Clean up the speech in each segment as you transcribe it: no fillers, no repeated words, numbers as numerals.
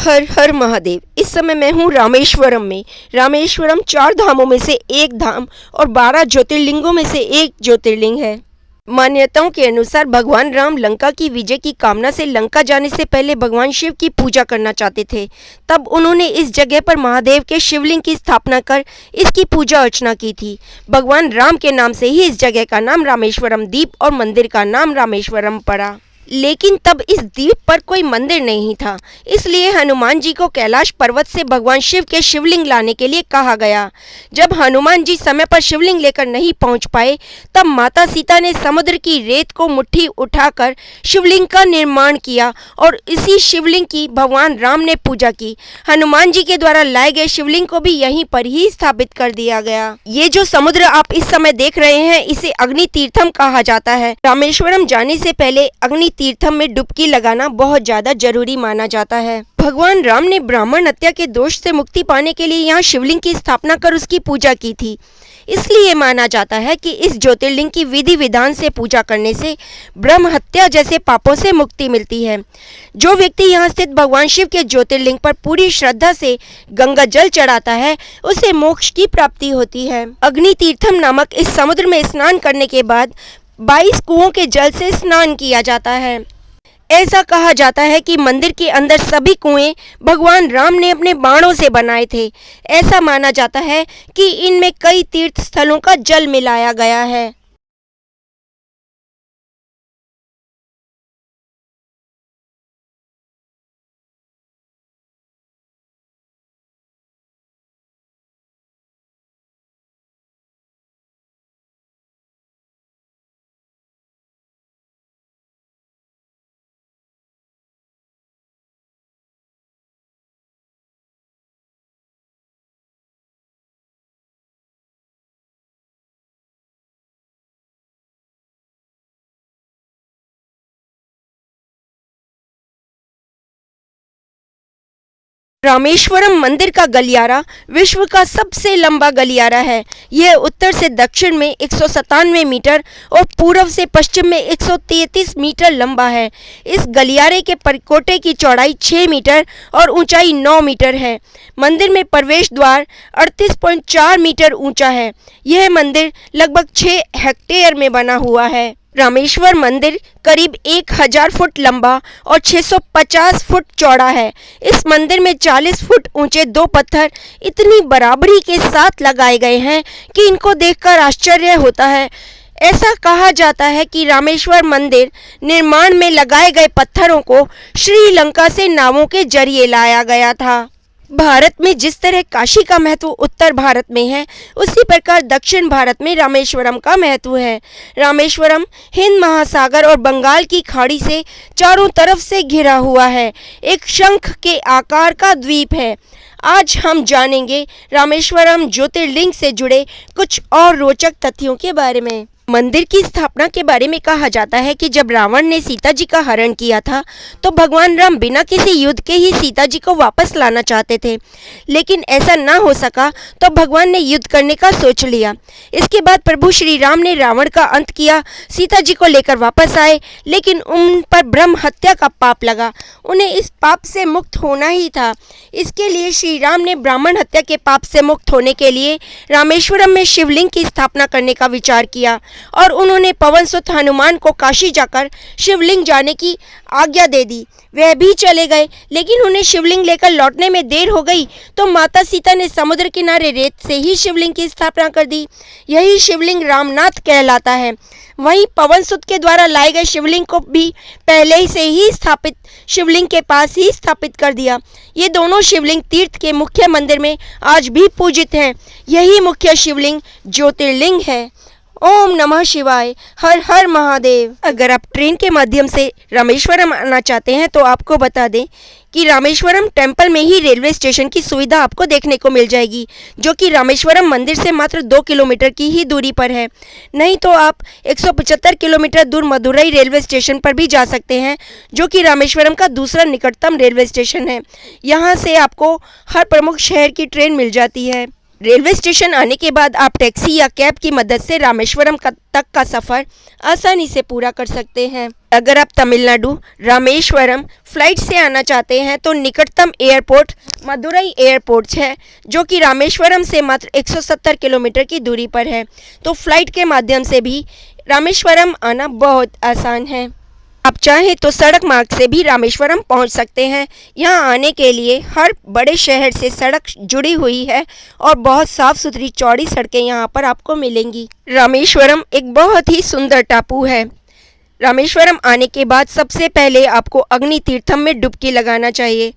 हर हर महादेव। इस समय मैं हूँ रामेश्वरम में। रामेश्वरम 4 धामों में से एक धाम और 12 ज्योतिर्लिंगों में से एक ज्योतिर्लिंग है। मान्यताओं के अनुसार भगवान राम लंका की विजय की कामना से लंका जाने से पहले भगवान शिव की पूजा करना चाहते थे। तब उन्होंने इस जगह पर महादेव के शिवलिंग की स्थापना कर इसकी पूजा अर्चना की थी। भगवान राम के नाम से ही इस जगह का नाम रामेश्वरम द्वीप और मंदिर का नाम रामेश्वरम पड़ा। लेकिन तब इस द्वीप पर कोई मंदिर नहीं था, इसलिए हनुमान जी को कैलाश पर्वत से भगवान शिव के शिवलिंग लाने के लिए कहा गया। जब हनुमान जी समय पर शिवलिंग लेकर नहीं पहुंच पाए, तब माता सीता ने समुद्र की रेत को मुट्ठी उठाकर शिवलिंग का निर्माण किया और इसी शिवलिंग की भगवान राम ने पूजा की। हनुमान जी के द्वारा लाए गए शिवलिंग को भी यहीं पर ही स्थापित कर दिया गया। ये जो समुद्र आप इस समय देख रहे हैं, इसे अग्नि तीर्थम कहा जाता है। रामेश्वरम जाने से पहले अग्नि तीर्थम में डुबकी लगाना बहुत ज्यादा जरूरी माना जाता है। भगवान राम ने ब्राह्मण हत्या के दोष से मुक्ति पाने के लिए यहाँ शिवलिंग की स्थापना कर उसकी पूजा की थी। इसलिए माना जाता है कि इस ज्योतिर्लिंग की विधि विधान से पूजा करने से ब्रह्म हत्या जैसे पापों से मुक्ति मिलती है। जो व्यक्ति यहाँ स्थित भगवान शिव के ज्योतिर्लिंग पर पूरी श्रद्धा से गंगा जल चढ़ाता है, उसे मोक्ष की प्राप्ति होती है। अग्नि तीर्थम नामक इस समुद्र में स्नान करने के बाद 22 कुओं के जल से स्नान किया जाता है। ऐसा कहा जाता है कि मंदिर के अंदर सभी कुएं भगवान राम ने अपने बाणों से बनाए थे। ऐसा माना जाता है कि इनमें कई तीर्थ स्थलों का जल मिलाया गया है। रामेश्वरम मंदिर का गलियारा विश्व का सबसे लंबा गलियारा है। यह उत्तर से दक्षिण में 197 मीटर और पूर्व से पश्चिम में 133 मीटर लंबा है। इस गलियारे के परिकोटे की चौड़ाई 6 मीटर और ऊंचाई 9 मीटर है। मंदिर में प्रवेश द्वार 38.4 मीटर ऊंचा है। यह मंदिर लगभग 6 हेक्टेयर में बना हुआ है। रामेश्वर मंदिर करीब 1000 फुट लंबा और 650 फुट चौड़ा है। इस मंदिर में 40 फुट ऊंचे 2 पत्थर इतनी बराबरी के साथ लगाए गए हैं कि इनको देखकर आश्चर्य होता है। ऐसा कहा जाता है कि रामेश्वर मंदिर निर्माण में लगाए गए पत्थरों को श्रीलंका से नावों के जरिए लाया गया था। भारत में जिस तरह काशी का महत्व उत्तर भारत में है, उसी प्रकार दक्षिण भारत में रामेश्वरम का महत्व है। रामेश्वरम हिंद महासागर और बंगाल की खाड़ी से चारों तरफ से घिरा हुआ है। एक शंख के आकार का द्वीप है। आज हम जानेंगे रामेश्वरम ज्योतिर्लिंग से जुड़े कुछ और रोचक तथ्यों के बारे में। मंदिर की स्थापना के बारे में कहा जाता है कि जब रावण ने सीता जी का हरण किया था, तो भगवान राम बिना किसी युद्ध के ही सीता जी को वापस लाना चाहते थे, लेकिन ऐसा ना हो सका तो भगवान ने युद्ध करने का सोच लिया। इसके बाद प्रभु श्री राम ने रावण का अंत किया, सीता जी को लेकर वापस आए, लेकिन उन पर ब्रह्म हत्या का पाप लगा। उन्हें इस पाप से मुक्त होना ही था। इसके लिए श्री राम ने ब्राह्मण हत्या के पाप से मुक्त होने के लिए रामेश्वरम में शिवलिंग की स्थापना करने का विचार किया और उन्होंने पवन सुत हनुमान को काशी जाकर शिवलिंग जाने की आज्ञा दे दी। वह भी चले गए, लेकिन उन्हें शिवलिंग लेकर लौटने में देर हो गई तो माता सीता ने समुद्र किनारे रेत से ही शिवलिंग की स्थापना कर दी। यही शिवलिंग रामनाथ कहलाता है। वहीं पवन सुत के द्वारा लाए गए शिवलिंग को भी पहले से ही स्थापित शिवलिंग के पास ही स्थापित कर दिया। ये दोनों शिवलिंग तीर्थ के मुख्य मंदिर में आज भी पूजित हैं। यही मुख्य शिवलिंग ज्योतिर्लिंग है। ओम नमः शिवाय। हर हर महादेव। अगर आप ट्रेन के माध्यम से रामेश्वरम आना चाहते हैं तो आपको बता दें कि रामेश्वरम टेम्पल में ही रेलवे स्टेशन की सुविधा आपको देखने को मिल जाएगी, जो कि रामेश्वरम मंदिर से मात्र 2 किलोमीटर की ही दूरी पर है। नहीं तो आप 175 किलोमीटर दूर मदुरई रेलवे स्टेशन पर भी जा सकते हैं, जो कि रामेश्वरम का दूसरा निकटतम रेलवे स्टेशन है। यहाँ से आपको हर प्रमुख शहर की ट्रेन मिल जाती है। रेलवे स्टेशन आने के बाद आप टैक्सी या कैब की मदद से रामेश्वरम तक का सफ़र आसानी से पूरा कर सकते हैं। अगर आप तमिलनाडु रामेश्वरम फ्लाइट से आना चाहते हैं तो निकटतम एयरपोर्ट मदुरई एयरपोर्ट है, जो कि रामेश्वरम से मात्र 170 किलोमीटर की दूरी पर है। तो फ्लाइट के माध्यम से भी रामेश्वरम आना बहुत आसान है। आप चाहें तो सड़क मार्ग से भी रामेश्वरम पहुंच सकते हैं। यहाँ आने के लिए हर बड़े शहर से सड़क जुड़ी हुई है और बहुत साफ़ सुथरी चौड़ी सड़कें यहाँ पर आपको मिलेंगी। रामेश्वरम एक बहुत ही सुंदर टापू है। रामेश्वरम आने के बाद सबसे पहले आपको अग्नि तीर्थम में डुबकी लगाना चाहिए।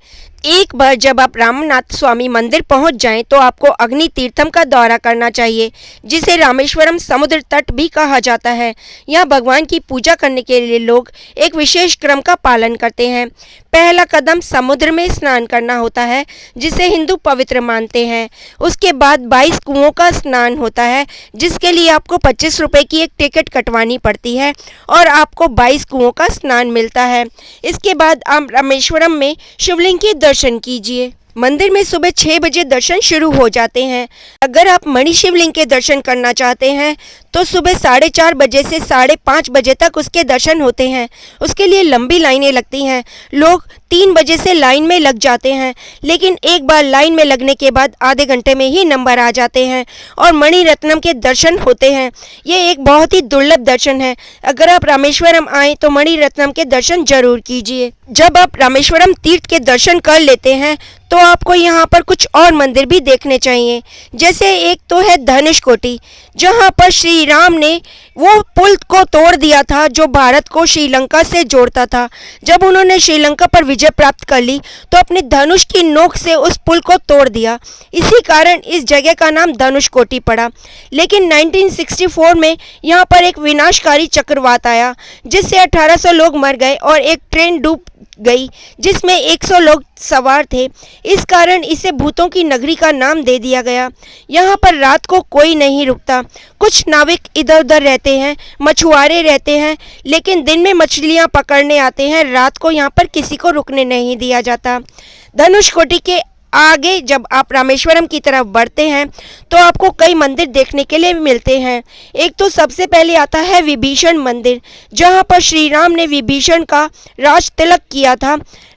एक बार जब आप रामनाथ स्वामी मंदिर पहुंच जाएं तो आपको अग्नि तीर्थम का दौरा करना चाहिए, जिसे रामेश्वरम समुद्र तट भी कहा जाता है। यहाँ भगवान की पूजा करने के लिए लोग एक विशेष क्रम का पालन करते हैं। पहला कदम समुद्र में स्नान करना होता है, जिसे हिंदू पवित्र मानते हैं। उसके बाद 22 कुओं का स्नान होता है, जिसके लिए आपको 25 रुपये की एक टिकट कटवानी पड़ती है और आपको 22 कुओं का स्नान मिलता है। इसके बाद आप रामेश्वरम में शिवलिंग के दर्शन कीजिए। मंदिर में सुबह 6 बजे दर्शन शुरू हो जाते हैं। अगर आप मणि शिवलिंग के दर्शन करना चाहते हैं तो सुबह 4:30 बजे से 5:30 बजे तक उसके दर्शन होते हैं। उसके लिए लंबी लाइनें लगती हैं। लोग 3 बजे से लाइन में लग जाते हैं, लेकिन एक बार लाइन में लगने के बाद आधे घंटे में ही नंबर आ जाते हैं और मणि रत्नम के दर्शन होते हैं। ये एक बहुत ही दुर्लभ दर्शन है। अगर आप रामेश्वरम आएँ तो मणि रत्नम के दर्शन जरूर कीजिए। जब आप रामेश्वरम तीर्थ के दर्शन कर लेते हैं तो आपको यहाँ पर कुछ और मंदिर भी देखने चाहिए। जैसे एक तो है धनुषकोटी, जहाँ पर श्री राम ने वो पुल को तोड़ दिया था जो भारत को श्रीलंका से जोड़ता था। जब उन्होंने श्रीलंका पर विजय प्राप्त कर ली तो अपने धनुष की नोक से उस पुल को तोड़ दिया। इसी कारण इस जगह का नाम धनुषकोटी पड़ा। लेकिन 1964 में यहाँ पर एक विनाशकारी चक्रवात आया, जिससे 1800 लोग मर गए और एक ट्रेन डूब गई जिसमें 100 लोग सवार थे। इस कारण इसे भूतों की नगरी का नाम दे दिया गया। यहाँ पर रात को कोई नहीं रुकता। कुछ नाविक इधर उधर रहते हैं, मछुआरे रहते हैं, लेकिन दिन में मछलियाँ पकड़ने आते हैं। रात को यहाँ पर किसी को रुकने नहीं दिया जाता। धनुषकोटी के आगे जब आप रामेश्वरम की तरफ बढ़ते हैं तो आपको कई मंदिर देखने के लिए मिलते हैं। एक तो सबसे पहले आता है विभीषण मंदिर, जहां पर श्री राम ने विभीषण का राज तिलक किया था।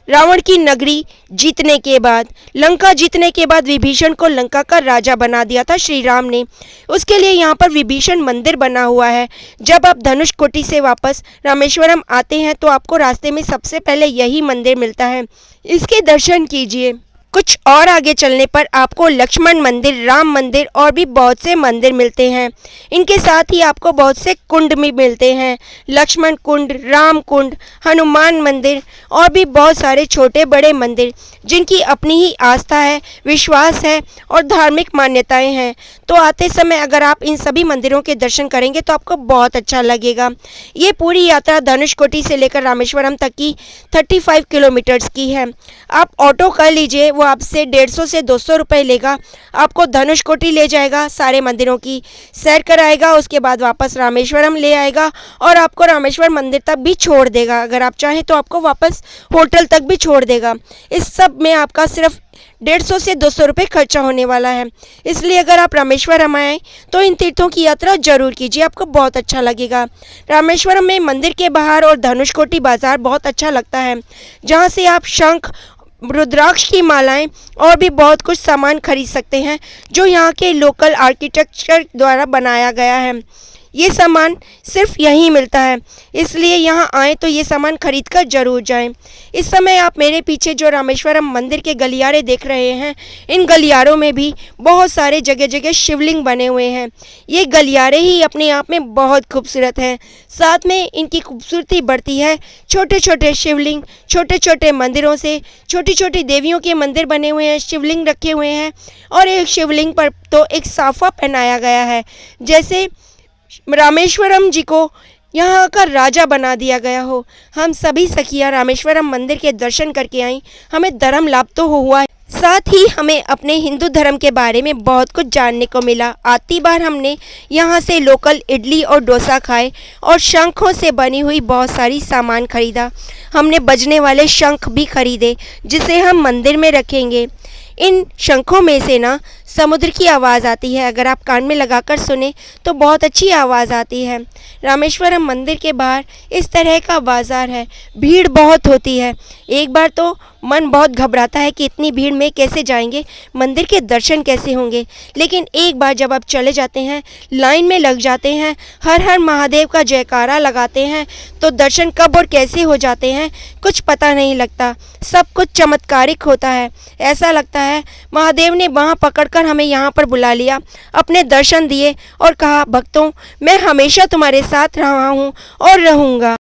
रावण की नगरी जीतने के बाद, लंका जीतने के बाद विभीषण को लंका का राजा बना दिया था श्री राम ने। उसके लिए यहाँ पर विभीषण मंदिर बना हुआ है। जब आप धनुषकोटी से वापस रामेश्वरम आते हैं तो आपको रास्ते में सबसे पहले यही मंदिर मिलता है। इसके दर्शन कीजिए। कुछ और आगे चलने पर आपको लक्ष्मण मंदिर, राम मंदिर और भी बहुत से मंदिर मिलते हैं। इनके साथ ही आपको बहुत से कुंड भी मिलते हैं। लक्ष्मण कुंड, राम कुंड, हनुमान मंदिर और भी बहुत सारे छोटे बड़े मंदिर, जिनकी अपनी ही आस्था है, विश्वास है और धार्मिक मान्यताएं हैं। तो आते समय अगर आप इन सभी मंदिरों के दर्शन करेंगे तो आपको बहुत अच्छा लगेगा। ये पूरी यात्रा धनुषकोटी से लेकर रामेश्वरम तक की 35 किलोमीटर्स की है। आप ऑटो कर लीजिए, वो आपसे 150 से 200 रुपये लेगा। आपको धनुषकोटी ले जाएगा, सारे मंदिरों की सैर कराएगा, उसके बाद वापस रामेश्वरम ले आएगा और आपको रामेश्वर मंदिर तक भी छोड़ देगा। अगर आप चाहें तो आपको वापस होटल तक भी छोड़ देगा। इस सब में आपका सिर्फ 150 से 200 रुपये खर्चा होने वाला है। इसलिए अगर आप रामेश्वरम आएँ तो इन तीर्थों की यात्रा जरूर कीजिए, आपको बहुत अच्छा लगेगा। रामेश्वरम में मंदिर के बाहर और धनुषकोटी बाजार बहुत अच्छा लगता है, जहाँ से आप शंख, रुद्राक्ष की मालाएं और भी बहुत कुछ सामान खरीद सकते हैं, जो यहाँ के लोकल आर्किटेक्चर द्वारा बनाया गया है। ये सामान सिर्फ यहीं मिलता है, इसलिए यहाँ आएँ तो ये सामान खरीद कर जरूर जाएं। इस समय आप मेरे पीछे जो रामेश्वरम मंदिर के गलियारे देख रहे हैं, इन गलियारों में भी बहुत सारे जगह जगह शिवलिंग बने हुए हैं। ये गलियारे ही अपने आप में बहुत खूबसूरत हैं। साथ में इनकी खूबसूरती बढ़ती है छोटे छोटे शिवलिंग, छोटे छोटे मंदिरों से। छोटी छोटी देवियों के मंदिर बने हुए हैं, शिवलिंग रखे हुए हैं और एक शिवलिंग पर तो एक साफा पहनाया गया है, जैसे रामेश्वरम जी को यहाँ का राजा बना दिया गया हो। हम सभी सखियाँ रामेश्वरम मंदिर के दर्शन करके आई, हमें धर्म लाभ तो हुआ है, साथ ही हमें अपने हिंदू धर्म के बारे में बहुत कुछ जानने को मिला। आती बार हमने यहाँ से लोकल इडली और डोसा खाए और शंखों से बनी हुई बहुत सारी सामान खरीदा। हमने बजने वाले शंख भी खरीदे, जिसे हम मंदिर में रखेंगे। इन शंखों में से ना समुद्र की आवाज़ आती है। अगर आप कान में लगाकर सुने तो बहुत अच्छी आवाज़ आती है। रामेश्वरम मंदिर के बाहर इस तरह का बाज़ार है, भीड़ बहुत होती है। एक बार तो मन बहुत घबराता है कि इतनी भीड़ में कैसे जाएंगे, मंदिर के दर्शन कैसे होंगे। लेकिन एक बार जब आप चले जाते हैं, लाइन में लग जाते हैं, हर हर महादेव का जयकारा लगाते हैं, तो दर्शन कब और कैसे हो जाते हैं कुछ पता नहीं लगता। सब कुछ चमत्कारिक होता है। ऐसा लगता है महादेव ने बाँह पकड़कर हमें यहाँ पर बुला लिया, अपने दर्शन दिए और कहा, भक्तों मैं हमेशा तुम्हारे साथ रहा हूँ और रहूँगा।